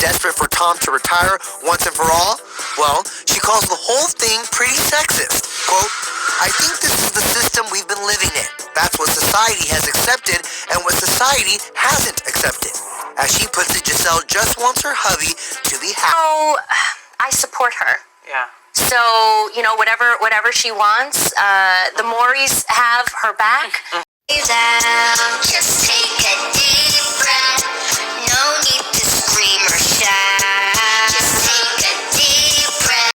desperate for Tom to retire once and for all? Well, she calls the whole thing pretty sexist. Quote, I think this is the system we've been living in. That's what society has accepted and what society hasn't accepted. As she puts it, Giselle just wants her hubby to be happy. Oh, I support her. Yeah. So, you know, whatever she wants, the Mauries have her back. Just take a deep breath. No need to scream or shout. Just take a deep breath.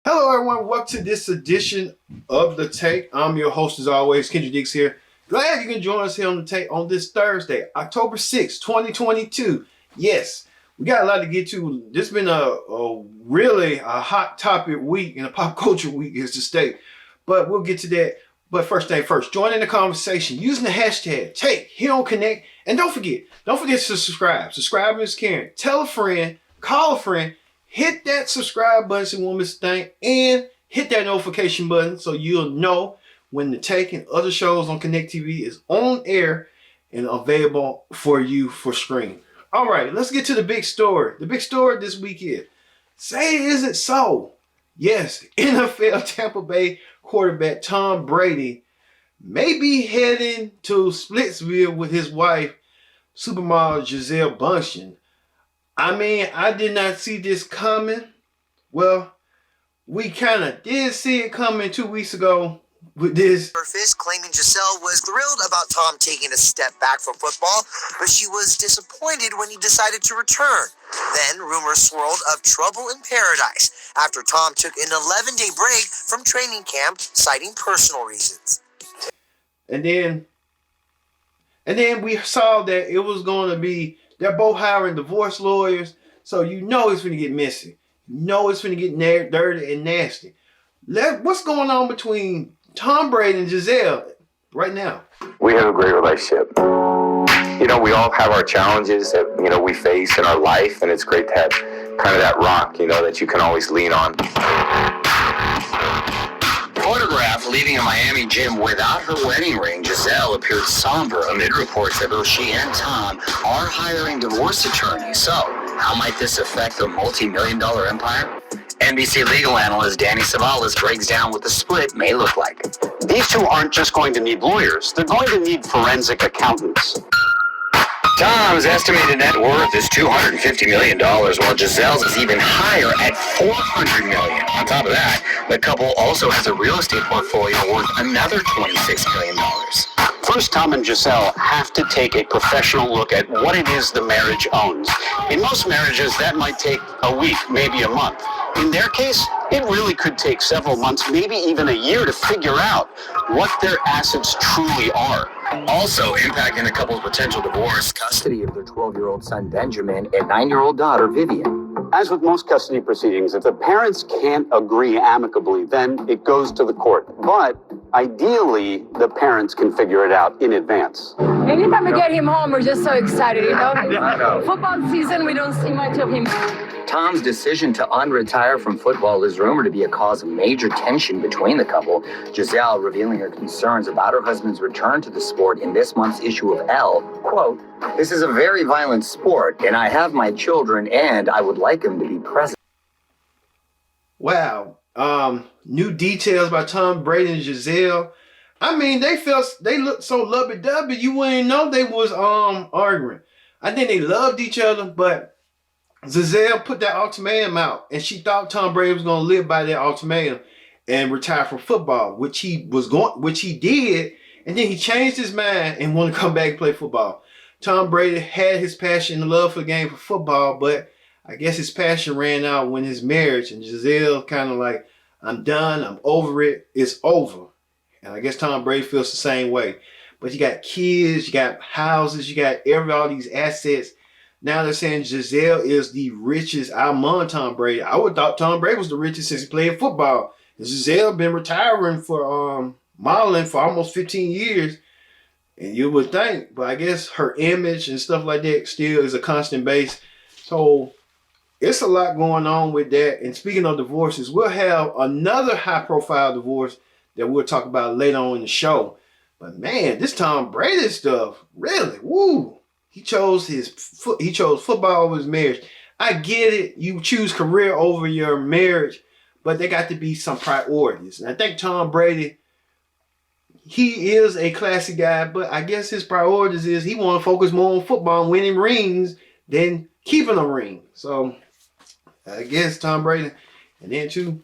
Hello everyone, welcome to this edition of The Take. I'm your host as always, Kendrick Dix here. Glad you can join us here on The Take on this Thursday, October 6th, 2022. Yes, we got a lot to get to. This has been a really hot topic week and a pop culture week is to state. But we'll get to that. But first thing first, join in the conversation using the hashtag Take Here on Connect. And don't forget to subscribe. Subscribe is caring. Tell a friend, call a friend. Hit that subscribe button so you won't miss a thing, and hit that notification button so you'll know when The Take and other shows on Connect TV is on air and available for you for stream. All right, let's get to the big story. The big story this week is, say is it so? Yes, NFL Tampa Bay quarterback Tom Brady may be heading to Splitsville with his wife, supermodel Giselle Bündchen. I mean, I did not see this coming. Well, we kind of did see it coming 2 weeks ago with this. Surface claiming Giselle was thrilled about Tom taking a step back from football, but she was disappointed when he decided to return. Then rumors swirled of trouble in paradise after Tom took an 11-day break from training camp, citing personal reasons. And then we saw that it was going to be, they're both hiring divorce lawyers, so you know it's going to get messy. You know it's going to get dirty and nasty. What's going on between Tom Brady and Giselle right now? We have a great relationship. You know, we all have our challenges that, you know, we face in our life, and it's great to have kind of that rock, you know, that you can always lean on. Photographed leaving a Miami gym without her wedding ring, Giselle appeared somber amid reports that both she and Tom are hiring divorce attorneys. So, how might this affect their multi-million-dollar empire? NBC legal analyst Danny Savalas breaks down what the split may look like. These two aren't just going to need lawyers, they're going to need forensic accountants. Tom's estimated net worth is $250 million, while Giselle's is even higher at $400 million. On top of that, the couple also has a real estate portfolio worth another $26 million. First, Tom and Giselle have to take a professional look at what it is the marriage owns. In most marriages, that might take a week, maybe a month. In their case, it really could take several months, maybe even a year, to figure out what their assets truly are. Also impacting the couple's potential divorce, custody of their 12-year-old son Benjamin and 9-year-old daughter Vivian. As with most custody proceedings, if the parents can't agree amicably, then it goes to the court. But ideally, the parents can figure it out in advance. Anytime we get him home, we're just so excited, you know? Football season, we don't see much of him. Tom's decision to unretire from football is rumored to be a cause of major tension between the couple. Giselle revealing her concerns about her husband's return to the sport in this month's issue of Elle. Quote, "This is a very violent sport, and I have my children, and I would like them to be present." Wow. New details about Tom Brady and Giselle. I mean, they looked so lovey-dovey, you wouldn't know they was arguing. I think they loved each other, but Giselle put that ultimatum out, and she thought Tom Brady was going to live by that ultimatum and retire from football, which he did, and then he changed his mind and wanted to come back and play football. Tom Brady had his passion and love for the game for football, but I guess his passion ran out when his marriage, and Giselle kind of like, I'm done. I'm over it. It's over. And I guess Tom Brady feels the same way. But you got kids, you got houses, you got all these assets. Now they're saying Giselle is the richest among Tom Brady. I would have thought Tom Brady was the richest since he played football. And Giselle been retiring for modeling for almost 15 years. And you would think, but I guess her image and stuff like that still is a constant base. So it's a lot going on with that. And speaking of divorces, we'll have another high-profile divorce that we'll talk about later on in the show. But man, this Tom Brady stuff, really, woo! He chose football over his marriage. I get it. You choose career over your marriage, but there got to be some priorities. And I think Tom Brady, he is a classy guy, but I guess his priorities is he want to focus more on football and winning rings than keeping a ring. So I guess Tom Brady, and then too,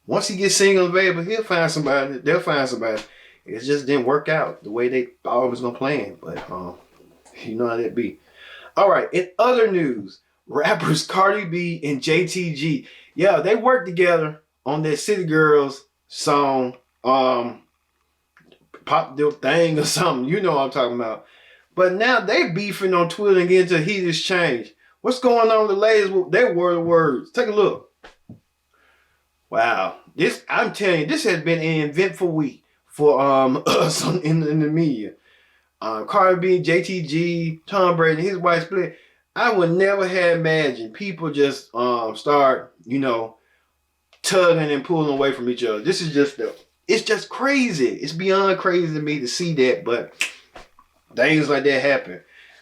once he gets single available, he'll find somebody. They'll find somebody. It just didn't work out the way they thought it was gonna plan, but you know how that be. All right. In other news, rappers Cardi B and JTG, yeah, they worked together on that City Girls song, Pop the Thing or something. You know what I'm talking about. But now they beefing on Twitter and getting to heat exchange. What's going on with the ladies with their words? Take a look. Wow. I'm telling you, this has been an eventful week for us in the media. Cardi B, JTG, Tom Brady, his wife split. I would never have imagined people just start, tugging and pulling away from each other. This is it's just crazy. It's beyond crazy to me to see that, but things like that happen.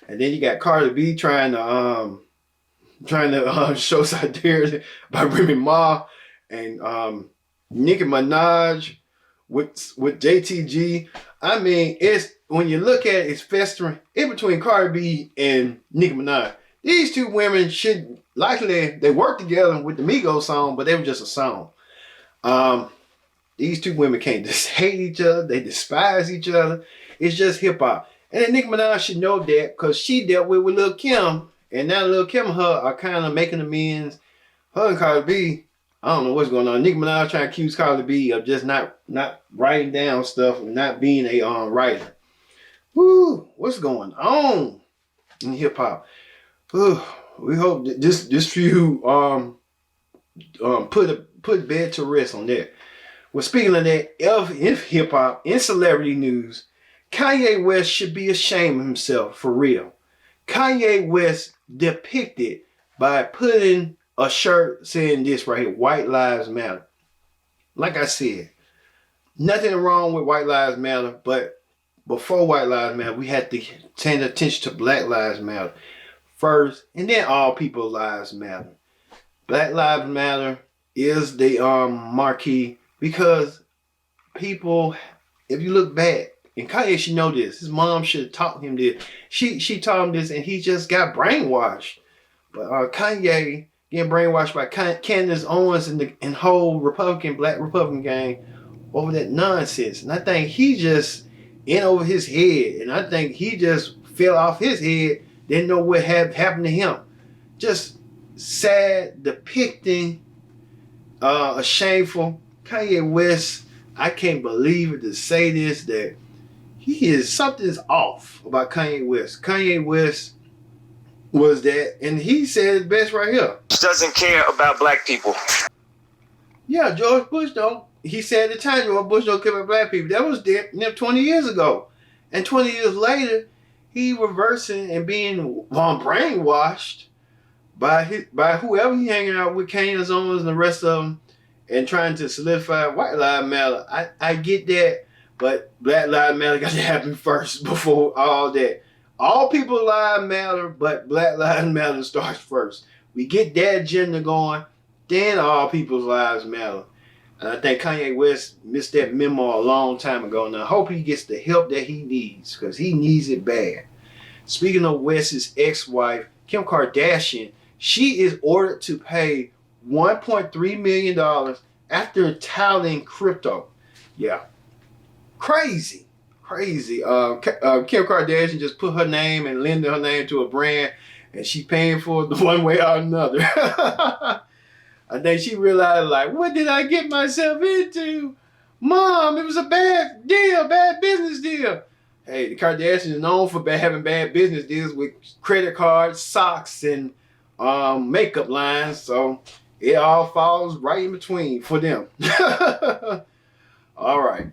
And then you got Cardi B trying to show solidarity by Remy Ma and Nicki Minaj with JTG. I mean, it's when you look at it, it's festering in between Cardi B and Nicki Minaj. These two women should they work together with the Migos song, but they were just a song. These two women can't just hate each other. They despise each other. It's just hip hop. And then Nicki Minaj should know that because she dealt with Lil' Kim, and now Lil' Kim and her are kind of making amends. Her and Cardi B, I don't know what's going on. Nicki Minaj trying to accuse Cardi B of just not writing down stuff and not being a writer. Woo, what's going on in hip hop? We hope that this few put bed to rest on that. Well, speaking of that, in hip hop, in celebrity news, Kanye West should be ashamed of himself for real. Kanye West depicted by putting a shirt saying this right here, White Lives Matter. Like I said, nothing wrong with White Lives Matter, but before White Lives Matter, we had to pay attention to Black Lives Matter first, and then all people's lives matter. Black Lives Matter is the marquee because people, if you look back, and Kanye should know this, his mom should have taught him this. She taught him this, and he just got brainwashed. But Kanye getting brainwashed by Candace Owens and whole Black Republican gang over that nonsense. And I think he just in over his head, and I think he just fell off his head, didn't know what had happened to him. Just sad, depicting a shameful Kanye West. I can't believe it to say this, that something's off about Kanye West. Kanye West was that, and he said it best right here. Doesn't care about black people. Yeah, George Bush don't. He said at the time, George Bush don't care about black people. That was 20 years ago. And 20 years later, he reversing and being brainwashed by whoever he hanging out with, Candace Owens and the rest of them, and trying to solidify White Lives Matter. I get that, but Black Lives Matter got to happen first before all that. All people's lives matter, but Black Lives Matter starts first. We get that agenda going, then all people's lives matter. And I think Kanye West missed that memo a long time ago. And I hope he gets the help that he needs, because he needs it bad. Speaking of West's ex-wife, Kim Kardashian, she is ordered to pay $1.3 million after touting crypto. Yeah. Crazy. Kim Kardashian just put her name and lended her name to a brand, and she paying for it one way or another. I think she realized, like, what did I get myself into? Mom, it was a bad deal, bad business deal. Hey, the Kardashians is known for having bad business deals with credit cards, socks, and makeup lines. So it all falls right in between for them. All right.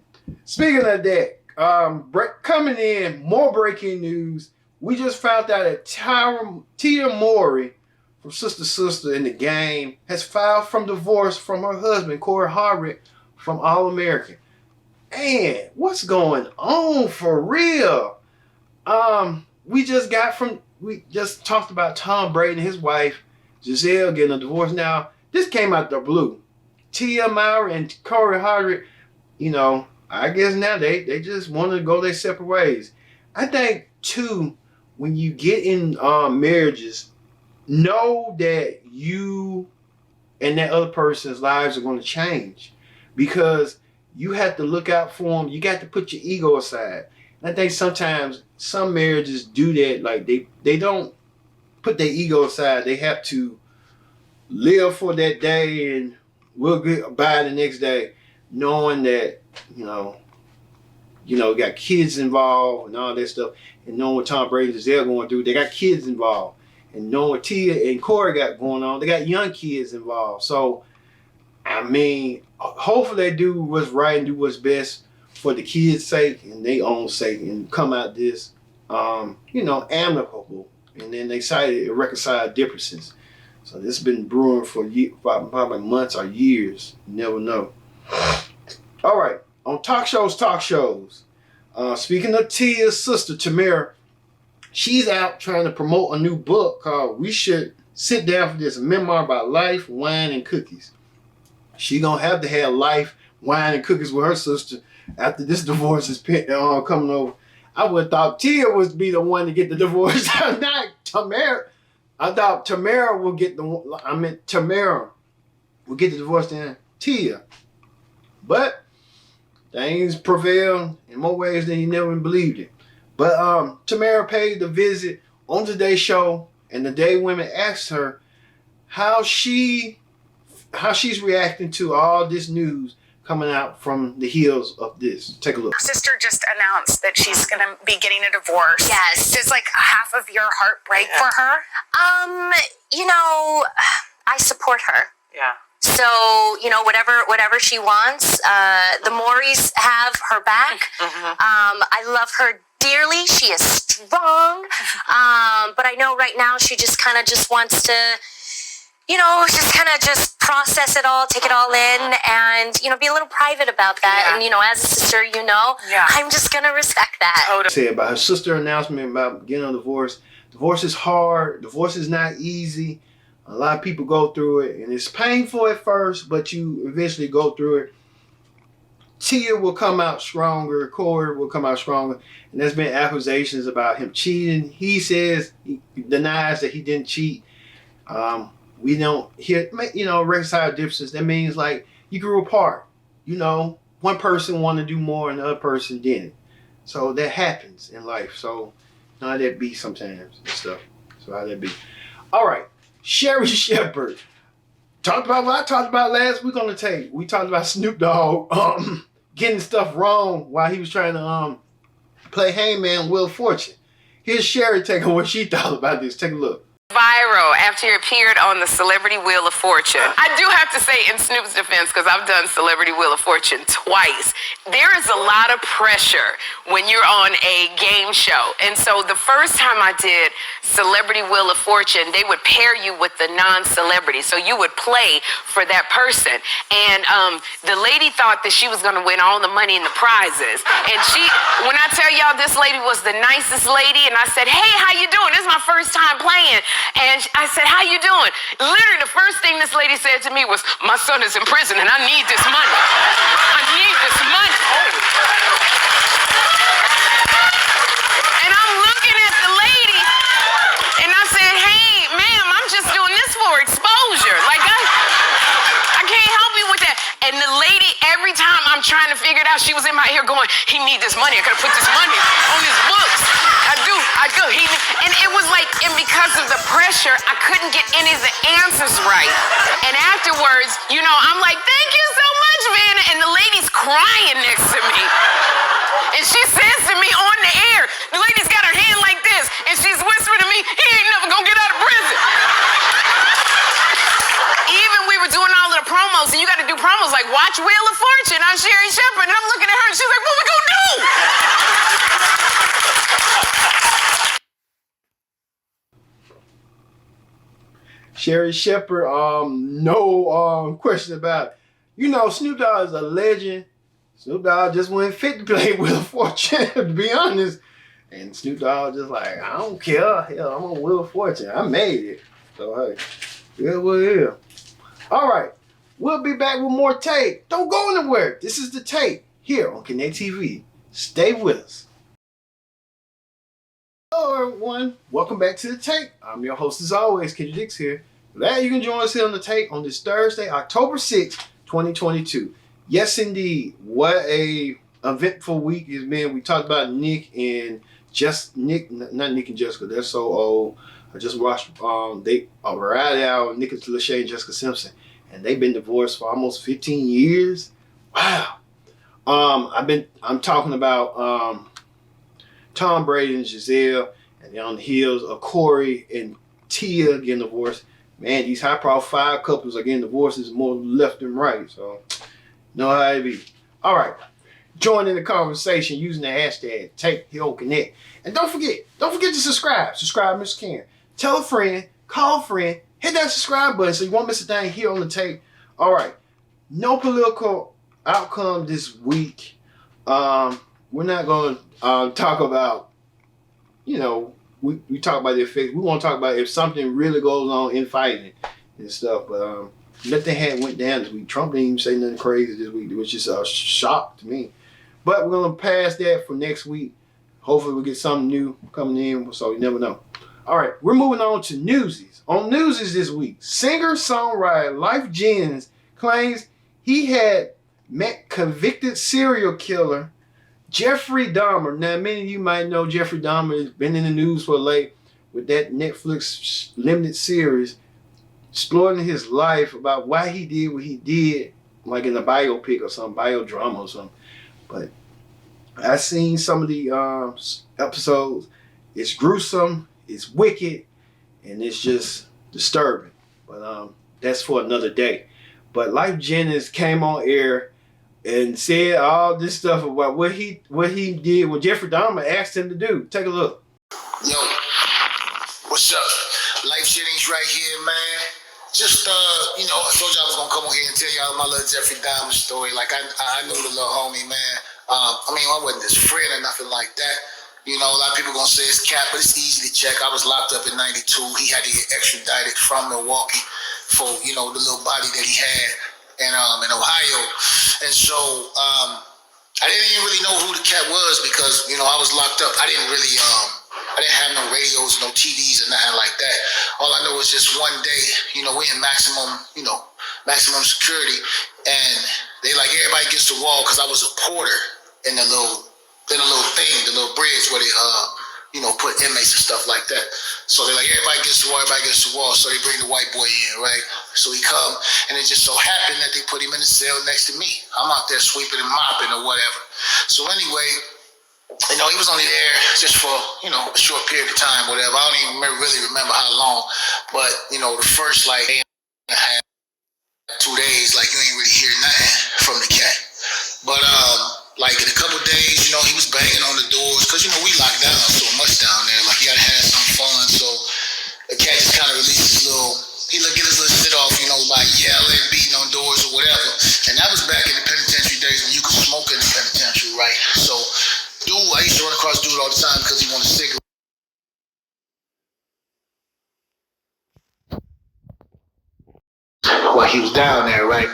Speaking of that, coming in, more breaking news. We just found out that Tia Mowry from Sister in the Game has filed for divorce from her husband, Corey Hardwick, from All American. Man, what's going on for real? We just talked about Tom Brady and his wife, Giselle, getting a divorce. Now, this came out the blue. Tia Mowry and Corey Hardwick, you know, I guess now they just want to go their separate ways. I think, too, when you get in marriages, know that you and that other person's lives are going to change, because you have to look out for them. You got to put your ego aside. And I think sometimes some marriages do that. Like they don't put their ego aside. They have to live for that day and we'll get by the next day, knowing that, you know, got kids involved and all that stuff. And knowing what Tom Brady and Giselle going through, they got kids involved. And knowing what Tia and Corey got going on, they got young kids involved. So, I mean, hopefully they do what's right and do what's best for the kids' sake and their own sake and come out this, amicable. And then they cited and reconcile differences. So this has been brewing for probably months or years. You never know. All right, on talk shows. Speaking of Tia's sister, Tamara, she's out trying to promote a new book called We Should Sit Down for This, a memoir about life, wine, and cookies. She gonna have to have life, wine, and cookies with her sister after this divorce is coming over. I would have thought Tia was be the one to get the divorce, not Tamara. I thought Tamara will get Tamara will get the divorce than Tia. But things prevail in more ways than you never believed it. But Tamara paid the visit on today's show, and the Day Women asked her how she's reacting to all this news coming out from the heels of this. Take a look. Her sister just announced that she's going to be getting a divorce. Yes. Does like half of your heart break for her? I support her. Yeah. So, whatever she wants, the Mauries have her back. Mm-hmm. I love her dearly. She is strong. But I know right now she just kind of just wants to, just process it all, take it all in, and, be a little private about that. Yeah. And, as a sister, I'm just going to respect that. Totally. Say about her sister announcement about getting a divorce. Divorce is hard. Divorce is not easy. A lot of people go through it, and it's painful at first, but you eventually go through it. Tia will come out stronger. Corey will come out stronger. And there's been accusations about him cheating. He says, he denies that he didn't cheat. We don't hear, reconcile differences. That means like you grew apart. One person wanted to do more and the other person didn't. So that happens in life. So how that be sometimes and stuff. So how that be. All right. Sherry Shepherd talked about what I talked about last week on the tape. We talked about Snoop Dogg getting stuff wrong while he was trying to play Hangman Wheel of Fortune. Here's Sherry taking what she thought about this. Take a look. Viral after he appeared on the Celebrity Wheel of Fortune. I do have to say, in Snoop's defense, because I've done Celebrity Wheel of Fortune twice, there is a lot of pressure when you're on a game show. And so the first time I did Celebrity Wheel of Fortune, they would pair you with the non-celebrity. So you would play for that person. And the lady thought that she was going to win all the money and the prizes. And when I tell y'all, this lady was the nicest lady. And I said, hey, how you doing? This is my first time playing. And I said, how you doing? Literally, the first thing this lady said to me was, my son is in prison and I need this money. I need this money. And I'm looking at the lady and I said, hey, ma'am, I'm just doing this for exposure. Like, I can't help you with that. And the lady, every time I'm trying to figure it out, she was in my ear going, he need this money. I gotta put this money on his books. I do. And it was like, and because of the pressure, I couldn't get any of the answers right. And afterwards, afterwards, I'm like, thank you so much, Vanna. And the lady's crying next to me. And she says to me on the air, the lady's got her hand like this, and she's whispering to me, he ain't never gonna get out of prison. Even we were doing all of the promos, and you got to do promos like Watch Wheel of Fortune. I'm Sherry Shepherd, and I'm looking at her, and she's like, what we gonna do? Sherry Shepherd, no question about it. Snoop Dogg is a legend. Snoop Dogg just went fit to play Wheel of Fortune, to be honest. And Snoop Dogg just like, I don't care. Hell, I'm on Wheel of Fortune. I made it. So, hey, yeah, well, yeah. All right. We'll be back with more tape. Don't go anywhere. This is the tape here on Connect TV. Stay with us. Hello, everyone. Welcome back to the tape. I'm your host, as always, Kendrick Dix here. Glad you can join us here on the tape on this Thursday, October 6th, 2022. Yes, indeed. What a eventful week it's been. We talked about Nick and not Nick and Jessica. They're so old. I just watched they right out Nick and Lachey and Jessica Simpson, and they've been divorced for almost 15 years. Wow. I'm talking about Tom Brady and Giselle, and they're on the heels of Corey and Tia getting divorced. Man, these high-profile couples are getting divorces more left and right. So, know how it be. All right. Join in the conversation using the hashtag TapeHealConnect. And don't forget to subscribe. Subscribe, Mr. Karen. Tell a friend, call a friend, hit that subscribe button so you won't miss a thing here on the tape. All right. No political outcome this week. We're not going to talk about, we talk about the effects. We want to talk about if something really goes on in fighting and stuff. But nothing had went down this week. Trump didn't even say nothing crazy this week, which is a shock to me. But we're going to pass that for next week. Hopefully we'll get something new coming in, so you never know. All right, we're moving on to Newsies. On Newsies this week, singer-songwriter Life Jennings claims he had met convicted serial killer Jeffrey Dahmer. Now, many of you might know Jeffrey Dahmer has been in the news for late with that Netflix limited series exploring his life about why he did what he did, like in a biopic or some biodrama or something. But I've seen some of the episodes. It's gruesome, it's wicked, and it's just disturbing. But that's for another day. But Life Jennings came on air and said all this stuff about what he did, what Jeffrey Dahmer asked him to do. Take a look. Yo, what's up? Life Jennings right here, man. Just, I told you I was going to come on here and tell y'all my little Jeffrey Dahmer story. Like, I knew the little homie, man. I wasn't his friend or nothing like that. A lot of people going to say it's cap, but it's easy to check. I was locked up in 92. He had to get extradited from Milwaukee for, the little body that he had in Ohio. And so, I didn't even really know who the cat was because, I was locked up. I didn't really, I didn't have no radios, no TVs or nothing like that. All I know is just one day, we in maximum security, and they like everybody gets the wall because I was a porter in the little bridge where they put inmates and stuff like that. So they're like everybody gets the wall, so they bring the white boy in, right? So he come, and it just so happened that they put him in the cell next to me. I'm out there sweeping and mopping or whatever. So anyway, he was only there just for, a short period of time, whatever. I don't even really remember how long. But, the first, day and a half, 2 days, you ain't really hear nothing from the cat. But, in a couple days, he was banging on the doors. Because, we locked down so much down there. He had to have some fun. So the cat just kind of released he get his little shit off, by yelling, beating on doors or whatever. And that was back in the penitentiary days when you could smoke in the penitentiary, right? So, I used to run across dude all the time because he wanted a cigarette. While he was down there, right?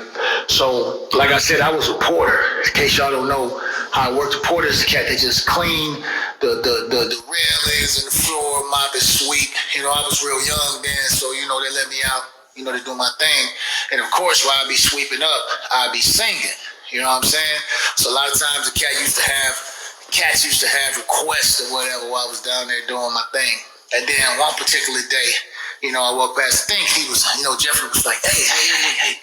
So, like I said, I was a porter. In case y'all don't know how I worked, a porter is the cat that just clean the railings and the floor, mop and sweep. I was real young then, so they let me out, to do my thing. And of course, while I'd be sweeping up, I'd be singing. You know what I'm saying? So a lot of times cats used to have requests or whatever while I was down there doing my thing. And then one particular day, I walked past, I think he was, Jeffrey was like, hey,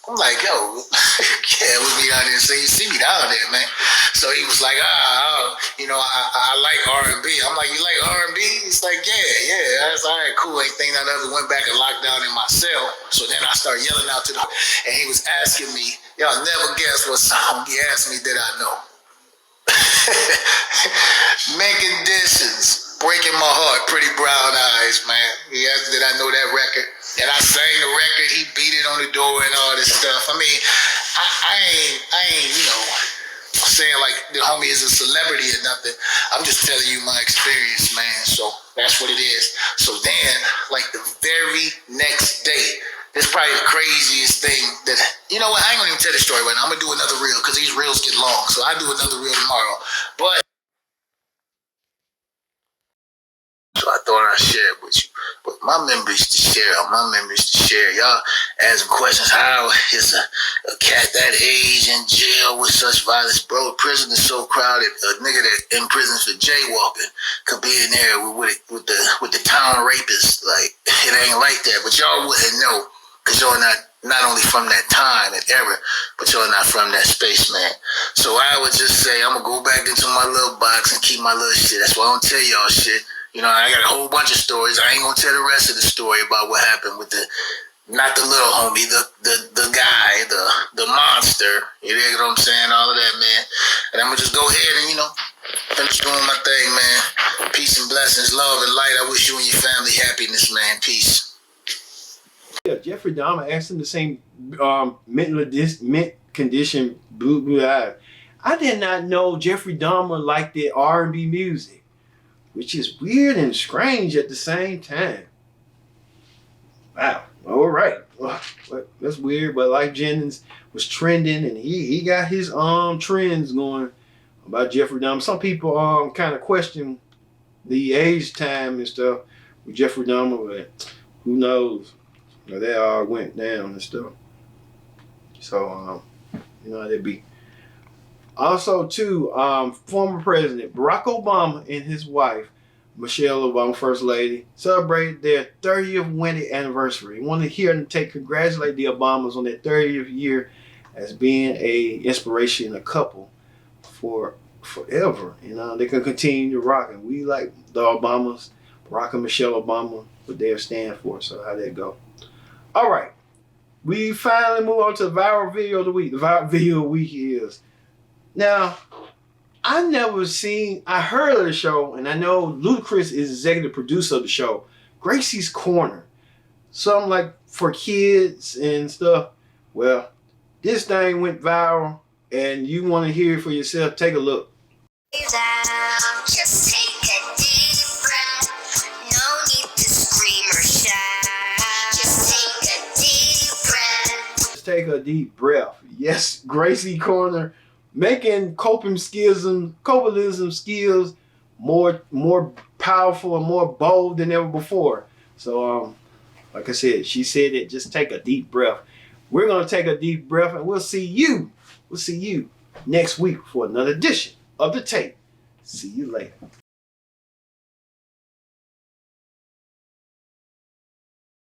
I'm like, yo, yeah, we'll be down there. So you see me down there, man. So he was like, I like R&B. I'm like, you like R&B? He's like, yeah. I was all right, cool. Ain't think I ever went back and locked down in my cell. So then I started yelling out to the, and he was asking me, y'all never guess what song he asked me that I know. Men Conditions, Breaking My Heart, Pretty Brown Eyes, man. He asked did I know that record. And I sang the record, he beat it on the door and all this stuff. I mean, I ain't, saying like the homie is a celebrity or nothing. I'm just telling you my experience, man. So that's what it is. So then, like the very next day, this is probably the craziest thing that, you know what, I ain't gonna even tell the story right now. I'm gonna do another reel because these reels get long. So I'll do another reel tomorrow. But so I thought I'd share it with you. But my members to share. Y'all asking questions. How is a cat that age in jail with such violence? Bro, prison is so crowded. A nigga that in prison for jaywalking could be in there with the town rapists. Like, it ain't like that. But y'all wouldn't know because y'all not only from that time and era, but y'all not from that space, man. So I would just say I'm gonna go back into my little box and keep my little shit. That's why I don't tell y'all shit. You know, I got a whole bunch of stories. I ain't gonna tell the rest of the story about what happened with not the little homie, the guy, the monster. You know what I'm saying? All of that, man. And I'm gonna just go ahead and, finish doing my thing, man. Peace and blessings, love and light. I wish you and your family happiness, man. Peace. Yeah, Jeffrey Dahmer asked him the same mental condition, blue eyes. I did not know Jeffrey Dahmer liked the R&B music, which is weird and strange at the same time. Wow. All right. Well, that's weird, but Life Jennings was trending, and he got his trends going about Jeffrey Dahmer. Some people kind of question the age time and stuff with Jeffrey Dahmer, but who knows? That all went down and stuff. So you know how that be. Also, too, former President Barack Obama and his wife, Michelle Obama, First Lady, celebrated their 30th wedding anniversary. I want to hear and congratulate the Obamas on their 30th year as being a inspiration, a couple for forever. They can continue to rock. And we like the Obamas, Barack and Michelle Obama, what they stand for. So how that go? All right. We finally move on to the viral video of the week. The viral video of the week is, now, I heard of the show, and I know Ludacris is executive producer of the show, Gracie's Corner. Something like for kids and stuff. Well, this thing went viral, and you want to hear it for yourself. Take a look. Just take a deep breath. No need to scream or shout. Just take a deep breath. Just take a deep breath. Yes, Gracie Corner. Making copalism skills more powerful and more bold than ever before. So, like I said, she said it. Just take a deep breath. We're gonna take a deep breath, and we'll see you next week for another edition of The Tape. See you later.